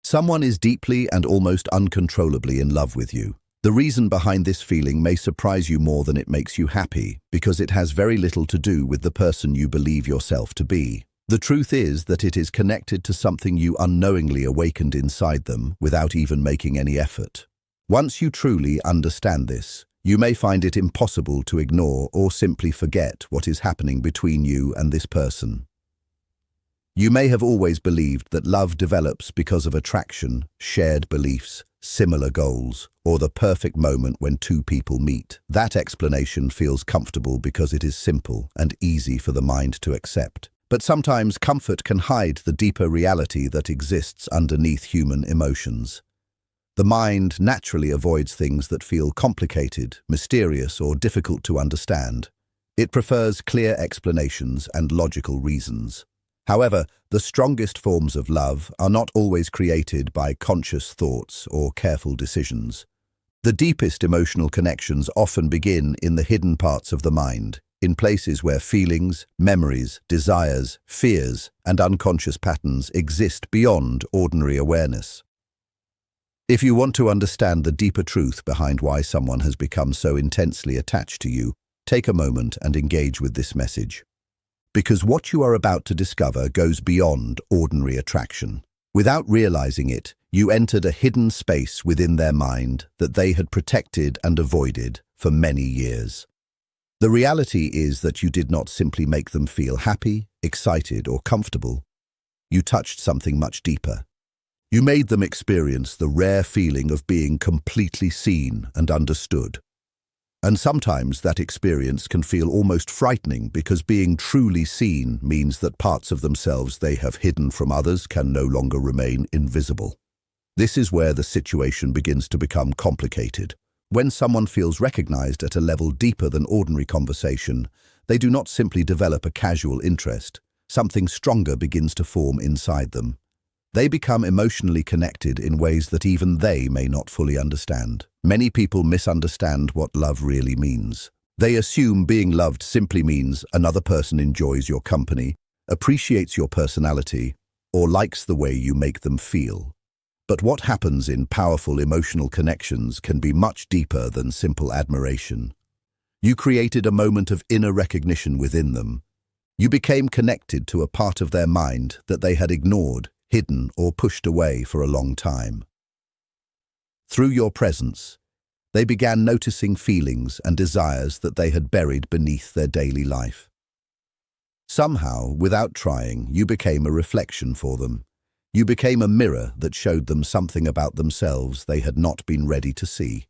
Someone is deeply and almost uncontrollably in love with you. The reason behind this feeling may surprise you more than it makes you happy, because it has very little to do with the person you believe yourself to be. The truth is that it is connected to something you unknowingly awakened inside them without even making any effort. Once you truly understand this, you may find it impossible to ignore or simply forget what is happening between you and this person. You may have always believed that love develops because of attraction, shared beliefs, similar goals, or the perfect moment when two people meet. That explanation feels comfortable because it is simple and easy for the mind to accept. But sometimes comfort can hide the deeper reality that exists underneath human emotions. The mind naturally avoids things that feel complicated, mysterious, or difficult to understand. It prefers clear explanations and logical reasons. However, the strongest forms of love are not always created by conscious thoughts or careful decisions. The deepest emotional connections often begin in the hidden parts of the mind, in places where feelings, memories, desires, fears, and unconscious patterns exist beyond ordinary awareness. If you want to understand the deeper truth behind why someone has become so intensely attached to you, take a moment and engage with this message. Because what you are about to discover goes beyond ordinary attraction. Without realizing it, you entered a hidden space within their mind that they had protected and avoided for many years. The reality is that you did not simply make them feel happy, excited, or comfortable. You touched something much deeper. You made them experience the rare feeling of being completely seen and understood. And sometimes that experience can feel almost frightening because being truly seen means that parts of themselves they have hidden from others can no longer remain invisible. This is where the situation begins to become complicated. When someone feels recognized at a level deeper than ordinary conversation, they do not simply develop a casual interest. Something stronger begins to form inside them. They become emotionally connected in ways that even they may not fully understand. Many people misunderstand what love really means. They assume being loved simply means another person enjoys your company, appreciates your personality, or likes the way you make them feel. But what happens in powerful emotional connections can be much deeper than simple admiration. You created a moment of inner recognition within them. You became connected to a part of their mind that they had ignored, hidden, or pushed away for a long time. Through your presence, they began noticing feelings and desires that they had buried beneath their daily life. Somehow, without trying, you became a reflection for them. You became a mirror that showed them something about themselves they had not been ready to see.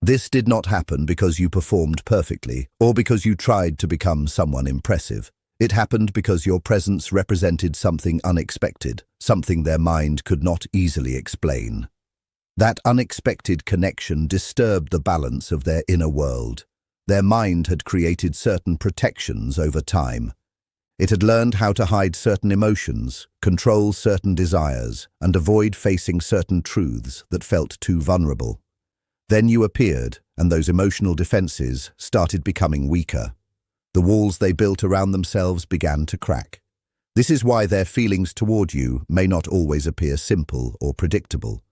This did not happen because you performed perfectly or because you tried to become someone impressive. It happened because your presence represented something unexpected, something their mind could not easily explain. That unexpected connection disturbed the balance of their inner world. Their mind had created certain protections over time. It had learned how to hide certain emotions, control certain desires, and avoid facing certain truths that felt too vulnerable. Then you appeared, and those emotional defenses started becoming weaker. The walls they built around themselves began to crack. This is why their feelings toward you may not always appear simple or predictable.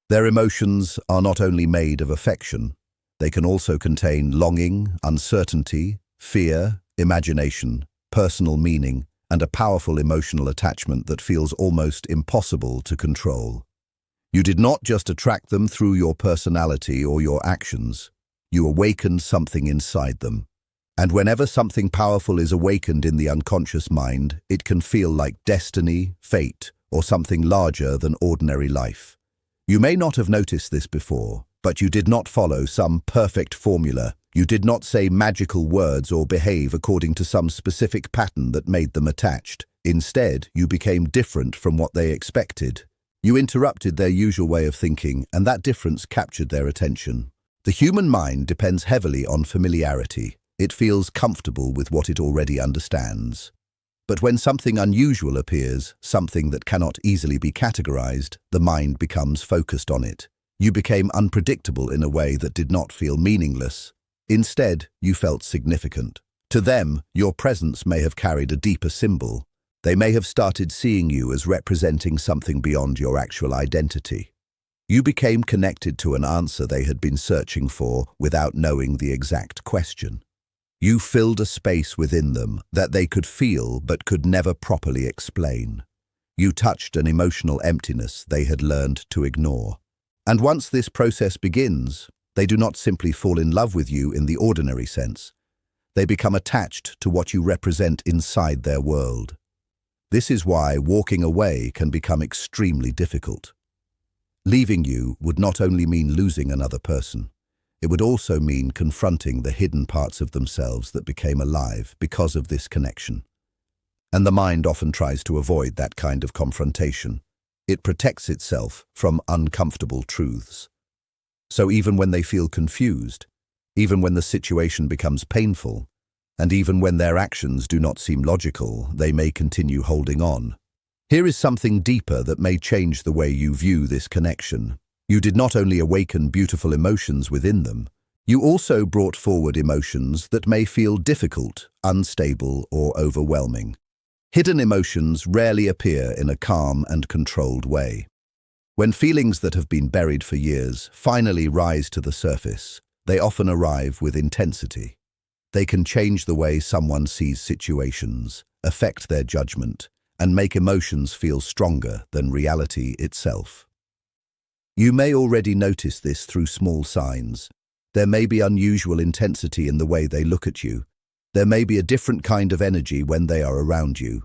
Their emotions are not only made of affection, they can also contain longing, uncertainty, fear, imagination, personal meaning, and a powerful emotional attachment that feels almost impossible to control. You did not just attract them through your personality or your actions. You awakened something inside them. And whenever something powerful is awakened in the unconscious mind, it can feel like destiny, fate, or something larger than ordinary life. You may not have noticed this before, but you did not follow some perfect formula. You did not say magical words or behave according to some specific pattern that made them attached. Instead, you became different from what they expected. You interrupted their usual way of thinking, and that difference captured their attention. The human mind depends heavily on familiarity. It feels comfortable with what it already understands. But when something unusual appears, something that cannot easily be categorized, the mind becomes focused on it. You became unpredictable in a way that did not feel meaningless. Instead, you felt significant. To them, your presence may have carried a deeper symbol. They may have started seeing you as representing something beyond your actual identity. You became connected to an answer they had been searching for without knowing the exact question. You filled a space within them that they could feel but could never properly explain. You touched an emotional emptiness they had learned to ignore. And once this process begins, they do not simply fall in love with you in the ordinary sense. They become attached to what you represent inside their world. This is why walking away can become extremely difficult. Leaving you would not only mean losing another person, it would also mean confronting the hidden parts of themselves that became alive because of this connection. And the mind often tries to avoid that kind of confrontation. It protects itself from uncomfortable truths. So even when they feel confused, even when the situation becomes painful, and even when their actions do not seem logical, they may continue holding on. Here is something deeper that may change the way you view this connection. You did not only awaken beautiful emotions within them, you also brought forward emotions that may feel difficult, unstable, or overwhelming. Hidden emotions rarely appear in a calm and controlled way. When feelings that have been buried for years finally rise to the surface, they often arrive with intensity. They can change the way someone sees situations, affect their judgment, and make emotions feel stronger than reality itself. You may already notice this through small signs. There may be unusual intensity in the way they look at you. There may be a different kind of energy when they are around you.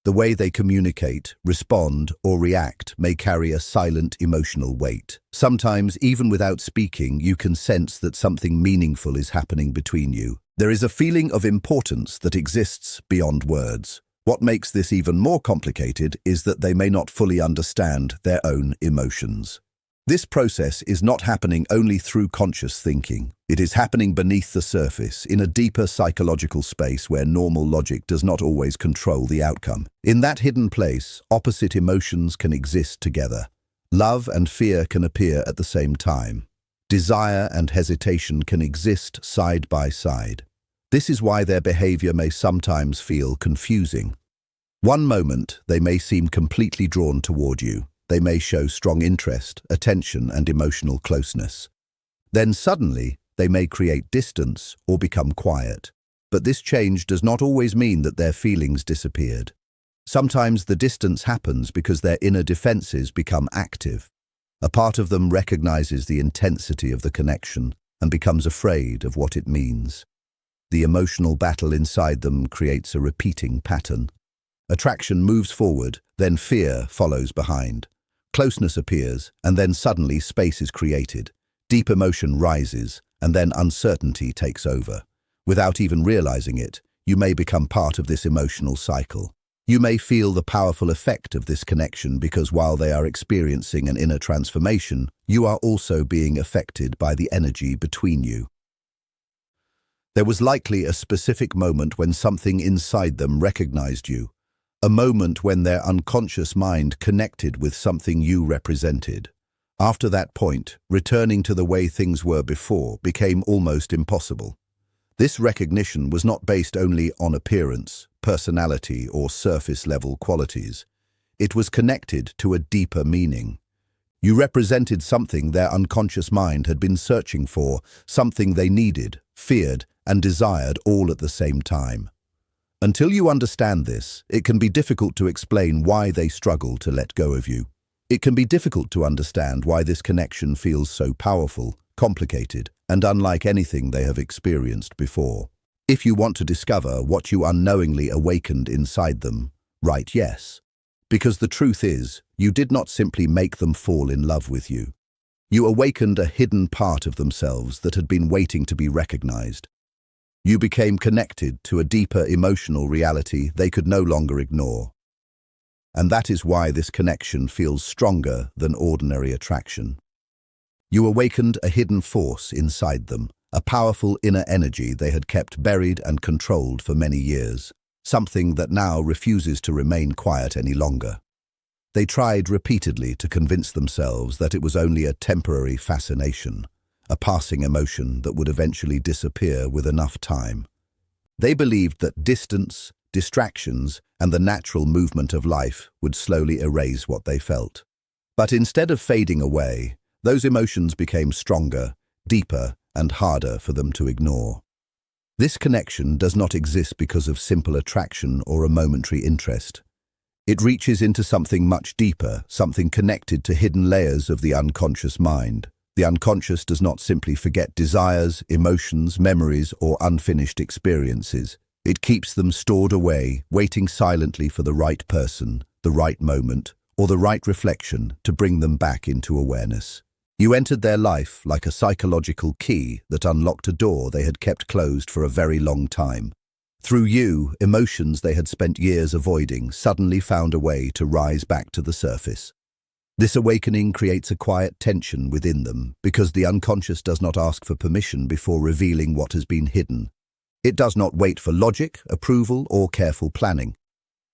The way they communicate, respond, or react may carry a silent emotional weight. Sometimes, even without speaking, you can sense that something meaningful is happening between you. There is a feeling of importance that exists beyond words. What makes this even more complicated is that they may not fully understand their own emotions. This process is not happening only through conscious thinking. It is happening beneath the surface, in a deeper psychological space where normal logic does not always control the outcome. In that hidden place, opposite emotions can exist together. Love and fear can appear at the same time. Desire and hesitation can exist side by side. This is why their behavior may sometimes feel confusing. One moment, they may seem completely drawn toward you. They may show strong interest, attention, and emotional closeness. Then suddenly, they may create distance or become quiet. But this change does not always mean that their feelings disappeared. Sometimes the distance happens because their inner defenses become active. A part of them recognizes the intensity of the connection and becomes afraid of what it means. The emotional battle inside them creates a repeating pattern. Attraction moves forward, then fear follows behind. Closeness appears, and then suddenly space is created. Deep emotion rises, and then uncertainty takes over. Without even realizing it, you may become part of this emotional cycle. You may feel the powerful effect of this connection because while they are experiencing an inner transformation, you are also being affected by the energy between you. There was likely a specific moment when something inside them recognized you. A moment when their unconscious mind connected with something you represented. After that point, returning to the way things were before became almost impossible. This recognition was not based only on appearance, personality, or surface-level qualities. It was connected to a deeper meaning. You represented something their unconscious mind had been searching for, something they needed, feared, and desired all at the same time. Until you understand this, it can be difficult to explain why they struggle to let go of you. It can be difficult to understand why this connection feels so powerful, complicated, and unlike anything they have experienced before. If you want to discover what you unknowingly awakened inside them, write yes. Because the truth is, you did not simply make them fall in love with you. You awakened a hidden part of themselves that had been waiting to be recognized. You became connected to a deeper emotional reality they could no longer ignore. And that is why this connection feels stronger than ordinary attraction. You awakened a hidden force inside them, a powerful inner energy they had kept buried and controlled for many years, something that now refuses to remain quiet any longer. They tried repeatedly to convince themselves that it was only a temporary fascination, a passing emotion that would eventually disappear with enough time. They believed that distance, distractions, and the natural movement of life would slowly erase what they felt. But instead of fading away, those emotions became stronger, deeper, and harder for them to ignore. This connection does not exist because of simple attraction or a momentary interest. It reaches into something much deeper, something connected to hidden layers of the unconscious mind. The unconscious does not simply forget desires, emotions, memories, or unfinished experiences. It keeps them stored away, waiting silently for the right person, the right moment, or the right reflection to bring them back into awareness. You entered their life like a psychological key that unlocked a door they had kept closed for a very long time. Through you, emotions they had spent years avoiding suddenly found a way to rise back to the surface. This awakening creates a quiet tension within them because the unconscious does not ask for permission before revealing what has been hidden. It does not wait for logic, approval, or careful planning.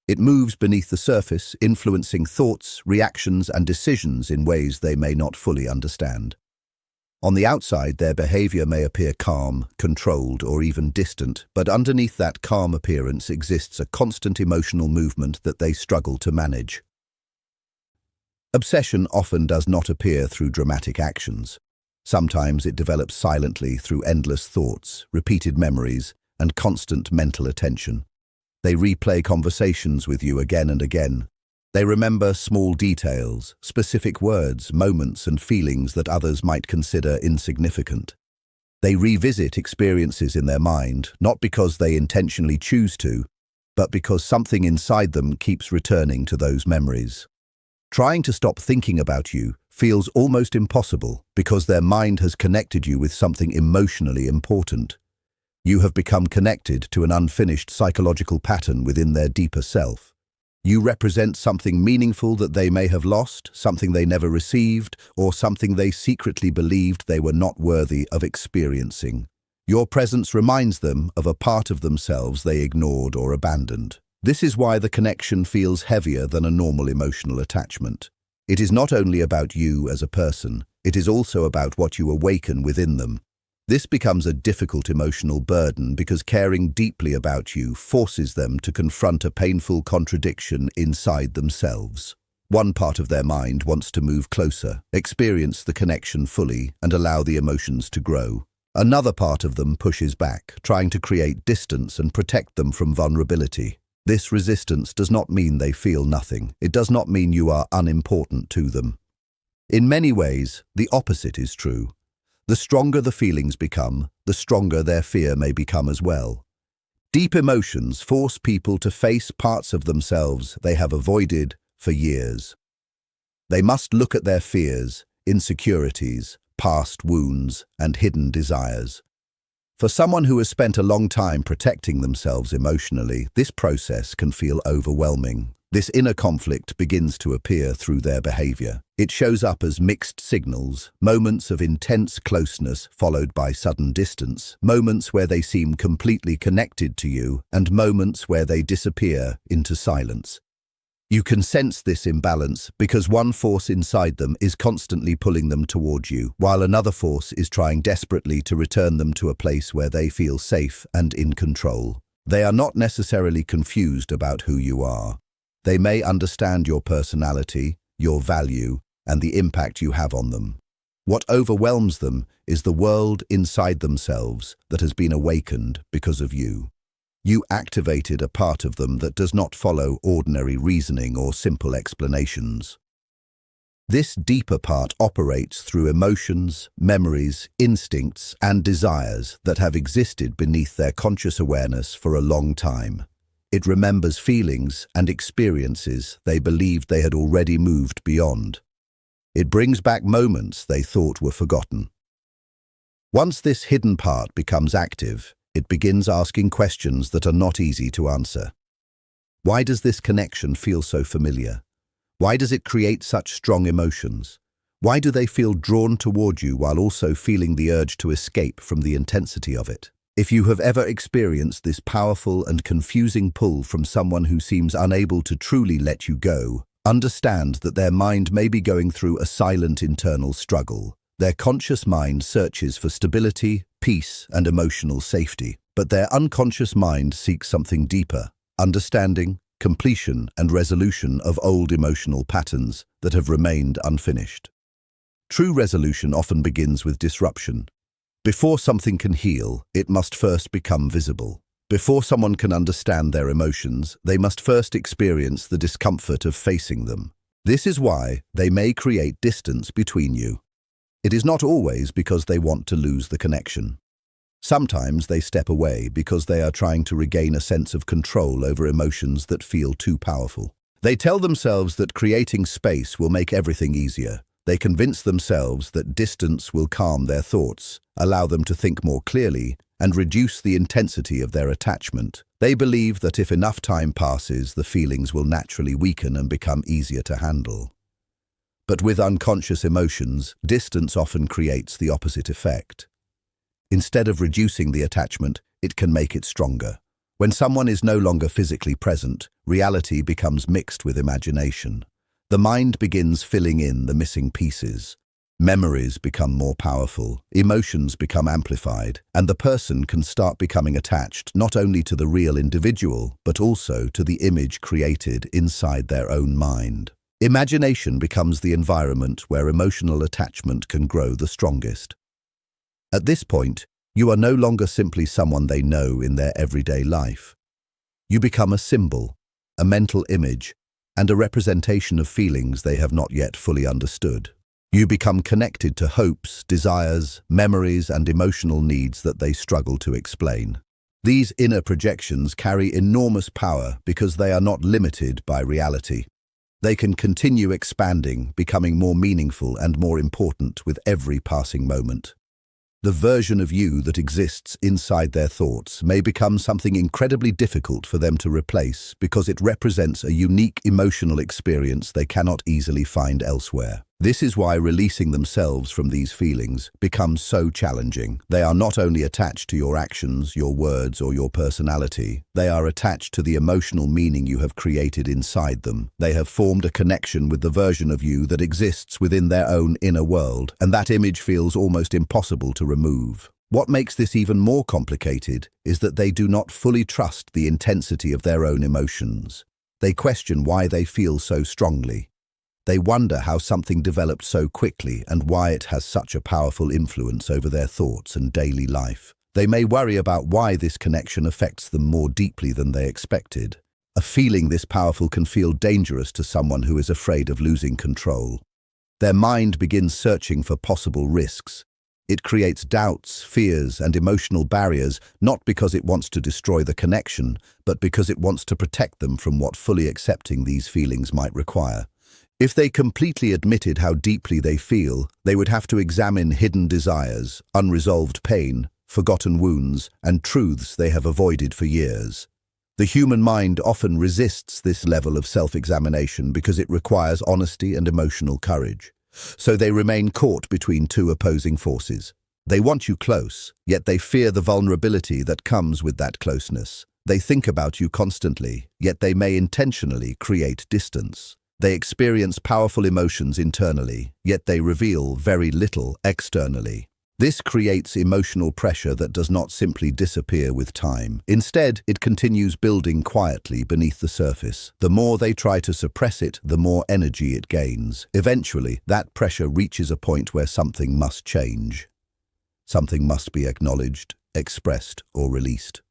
It moves beneath the surface, influencing thoughts, reactions, and decisions in ways they may not fully understand. On the outside, their behavior may appear calm, controlled, or even distant, but underneath that calm appearance exists a constant emotional movement that they struggle to manage. Obsession often does not appear through dramatic actions. Sometimes it develops silently through endless thoughts, repeated memories, and constant mental attention. They replay conversations with you again and again. They remember small details, specific words, moments, and feelings that others might consider insignificant. They revisit experiences in their mind, not because they intentionally choose to, but because something inside them keeps returning to those memories. Trying to stop thinking about you feels almost impossible because their mind has connected you with something emotionally important. You have become connected to an unfinished psychological pattern within their deeper self. You represent something meaningful that they may have lost, something they never received, or something they secretly believed they were not worthy of experiencing. Your presence reminds them of a part of themselves they ignored or abandoned. This is why the connection feels heavier than a normal emotional attachment. It is not only about you as a person, it is also about what you awaken within them. This becomes a difficult emotional burden because caring deeply about you forces them to confront a painful contradiction inside themselves. One part of their mind wants to move closer, experience the connection fully, and allow the emotions to grow. Another part of them pushes back, trying to create distance and protect them from vulnerability. This resistance does not mean they feel nothing. It does not mean you are unimportant to them. In many ways, the opposite is true. The stronger the feelings become, the stronger their fear may become as well. Deep emotions force people to face parts of themselves they have avoided for years. They must look at their fears, insecurities, past wounds, and hidden desires. For someone who has spent a long time protecting themselves emotionally, this process can feel overwhelming. This inner conflict begins to appear through their behavior. It shows up as mixed signals, moments of intense closeness followed by sudden distance, moments where they seem completely connected to you, and moments where they disappear into silence. You can sense this imbalance because one force inside them is constantly pulling them toward you, while another force is trying desperately to return them to a place where they feel safe and in control. They are not necessarily confused about who you are. They may understand your personality, your value, and the impact you have on them. What overwhelms them is the world inside themselves that has been awakened because of you. You activated a part of them that does not follow ordinary reasoning or simple explanations. This deeper part operates through emotions, memories, instincts, and desires that have existed beneath their conscious awareness for a long time. It remembers feelings and experiences they believed they had already moved beyond. It brings back moments they thought were forgotten. Once this hidden part becomes active, it begins asking questions that are not easy to answer. Why does this connection feel so familiar? Why does it create such strong emotions? Why do they feel drawn toward you while also feeling the urge to escape from the intensity of it? If you have ever experienced this powerful and confusing pull from someone who seems unable to truly let you go, understand that their mind may be going through a silent internal struggle. Their conscious mind searches for stability, peace, and emotional safety, but their unconscious mind seeks something deeper: understanding, completion and resolution of old emotional patterns that have remained unfinished. True resolution often begins with disruption. Before something can heal, it must first become visible. Before someone can understand their emotions, they must first experience the discomfort of facing them. This is why they may create distance between you. It is not always because they want to lose the connection. Sometimes they step away because they are trying to regain a sense of control over emotions that feel too powerful. They tell themselves that creating space will make everything easier. They convince themselves that distance will calm their thoughts, allow them to think more clearly, and reduce the intensity of their attachment. They believe that if enough time passes, the feelings will naturally weaken and become easier to handle. But with unconscious emotions, distance often creates the opposite effect. Instead of reducing the attachment, it can make it stronger. When someone is no longer physically present, reality becomes mixed with imagination. The mind begins filling in the missing pieces. Memories become more powerful, emotions become amplified, and the person can start becoming attached not only to the real individual, but also to the image created inside their own mind. Imagination becomes the environment where emotional attachment can grow the strongest. At this point, you are no longer simply someone they know in their everyday life. You become a symbol, a mental image, and a representation of feelings they have not yet fully understood. You become connected to hopes, desires, memories, and emotional needs that they struggle to explain. These inner projections carry enormous power because they are not limited by reality. They can continue expanding, becoming more meaningful and more important with every passing moment. The version of you that exists inside their thoughts may become something incredibly difficult for them to replace because it represents a unique emotional experience they cannot easily find elsewhere. This is why releasing themselves from these feelings becomes so challenging. They are not only attached to your actions, your words, or your personality, they are attached to the emotional meaning you have created inside them. They have formed a connection with the version of you that exists within their own inner world, and that image feels almost impossible to remove. What makes this even more complicated is that they do not fully trust the intensity of their own emotions. They question why they feel so strongly. They wonder how something developed so quickly and why it has such a powerful influence over their thoughts and daily life. They may worry about why this connection affects them more deeply than they expected. A feeling this powerful can feel dangerous to someone who is afraid of losing control. Their mind begins searching for possible risks. It creates doubts, fears, and emotional barriers, not because it wants to destroy the connection, but because it wants to protect them from what fully accepting these feelings might require. If they completely admitted how deeply they feel, they would have to examine hidden desires, unresolved pain, forgotten wounds, and truths they have avoided for years. The human mind often resists this level of self-examination because it requires honesty and emotional courage. So they remain caught between two opposing forces. They want you close, yet they fear the vulnerability that comes with that closeness. They think about you constantly, yet they may intentionally create distance. They experience powerful emotions internally, yet they reveal very little externally. This creates emotional pressure that does not simply disappear with time. Instead, it continues building quietly beneath the surface. The more they try to suppress it, the more energy it gains. Eventually, that pressure reaches a point where something must change. Something must be acknowledged, expressed, or released.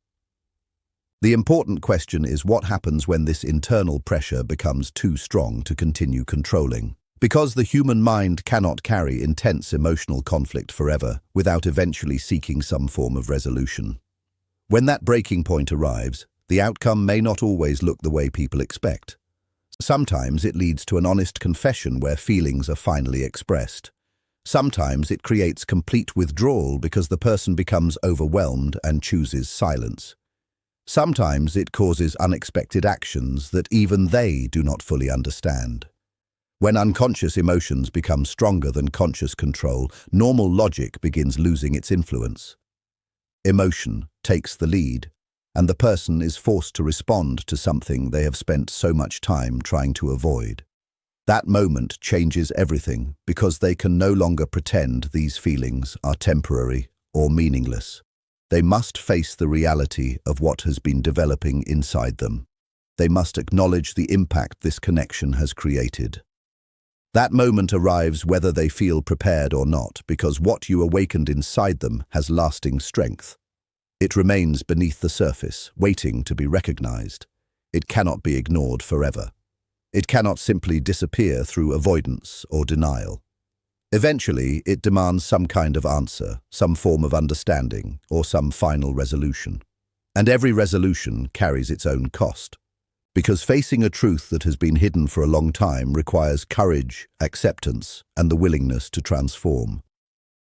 The important question is what happens when this internal pressure becomes too strong to continue controlling. Because the human mind cannot carry intense emotional conflict forever without eventually seeking some form of resolution. When that breaking point arrives, the outcome may not always look the way people expect. Sometimes it leads to an honest confession where feelings are finally expressed. Sometimes it creates complete withdrawal because the person becomes overwhelmed and chooses silence. Sometimes it causes unexpected actions that even they do not fully understand. When unconscious emotions become stronger than conscious control, normal logic begins losing its influence. Emotion takes the lead, and the person is forced to respond to something they have spent so much time trying to avoid. That moment changes everything because they can no longer pretend these feelings are temporary or meaningless. They must face the reality of what has been developing inside them. they must acknowledge the impact this connection has created. That moment arrives whether they feel prepared or not, because what you awakened inside them has lasting strength. It remains beneath the surface, waiting to be recognized. It cannot be ignored forever. It cannot simply disappear through avoidance or denial. Eventually, it demands some kind of answer, some form of understanding, or some final resolution. And every resolution carries its own cost. Because facing a truth that has been hidden for a long time requires courage, acceptance, and the willingness to transform.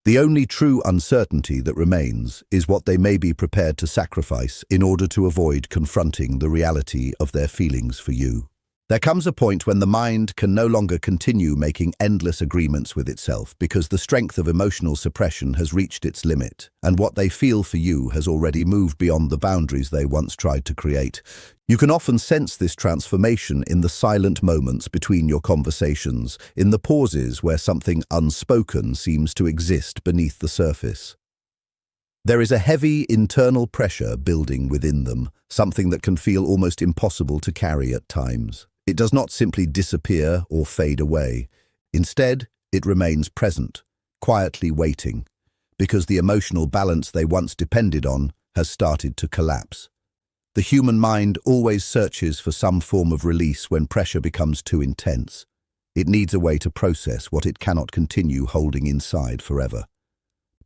The only true uncertainty that remains is what they may be prepared to sacrifice in order to avoid confronting the reality of their feelings for you. There comes a point when the mind can no longer continue making endless agreements with itself because the strength of emotional suppression has reached its limit, and what they feel for you has already moved beyond the boundaries they once tried to create. You can often sense this transformation in the silent moments between your conversations, in the pauses where something unspoken seems to exist beneath the surface. There is a heavy internal pressure building within them, something that can feel almost impossible to carry at times. It does not simply disappear or fade away. Instead, it remains present, quietly waiting, because the emotional balance they once depended on has started to collapse. The human mind always searches for some form of release when pressure becomes too intense. It needs a way to process what it cannot continue holding inside forever.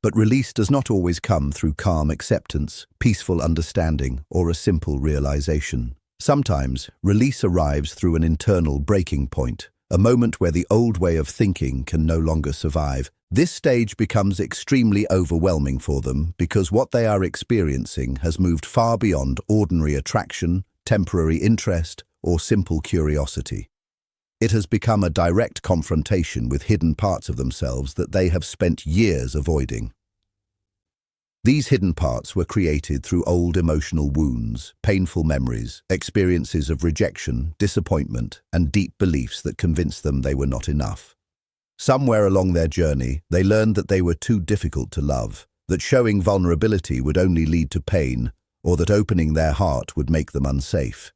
But release does not always come through calm acceptance, peaceful understanding, or a simple realization. Sometimes, release arrives through an internal breaking point, a moment where the old way of thinking can no longer survive. This stage becomes extremely overwhelming for them because what they are experiencing has moved far beyond ordinary attraction, temporary interest, or simple curiosity. It has become a direct confrontation with hidden parts of themselves that they have spent years avoiding. These hidden parts were created through old emotional wounds, painful memories, experiences of rejection, disappointment, and deep beliefs that convinced them they were not enough. Somewhere along their journey, they learned that they were too difficult to love, that showing vulnerability would only lead to pain, or that opening their heart would make them unsafe.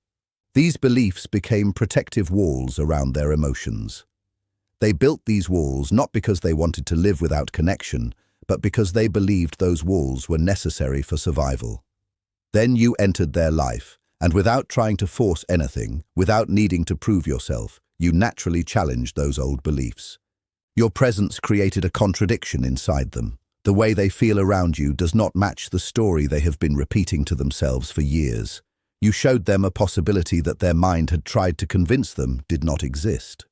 These beliefs became protective walls around their emotions. They built these walls not because they wanted to live without connection, but because they believed those walls were necessary for survival. Then you entered their life, and without trying to force anything, without needing to prove yourself, you naturally challenged those old beliefs. Your presence created a contradiction inside them. The way they feel around you does not match the story they have been repeating to themselves for years. You showed them a possibility that their mind had tried to convince them did not exist.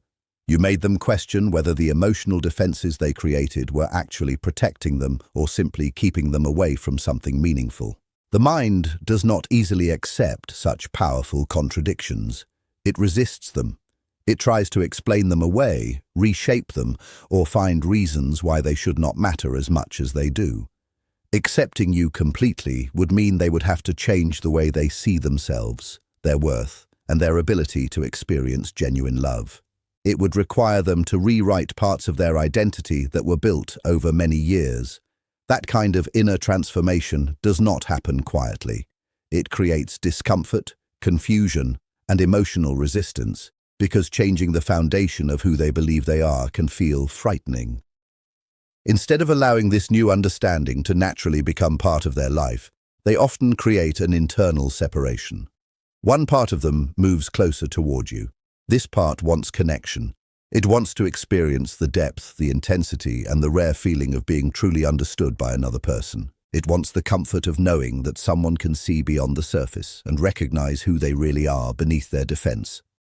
You made them question whether the emotional defenses they created were actually protecting them or simply keeping them away from something meaningful. The mind does not easily accept such powerful contradictions. It resists them. It tries to explain them away, reshape them, or find reasons why they should not matter as much as they do. Accepting you completely would mean they would have to change the way they see themselves, their worth, and their ability to experience genuine love. It would require them to rewrite parts of their identity that were built over many years. That kind of inner transformation does not happen quietly. It creates discomfort, confusion, and emotional resistance, because changing the foundation of who they believe they are can feel frightening. Instead of allowing this new understanding to naturally become part of their life, they often create an internal separation. One part of them moves closer toward you. This part wants connection. It wants to experience the depth, the intensity, and the rare feeling of being truly understood by another person. It wants the comfort of knowing that someone can see beyond the surface and recognize who they really are beneath their defense.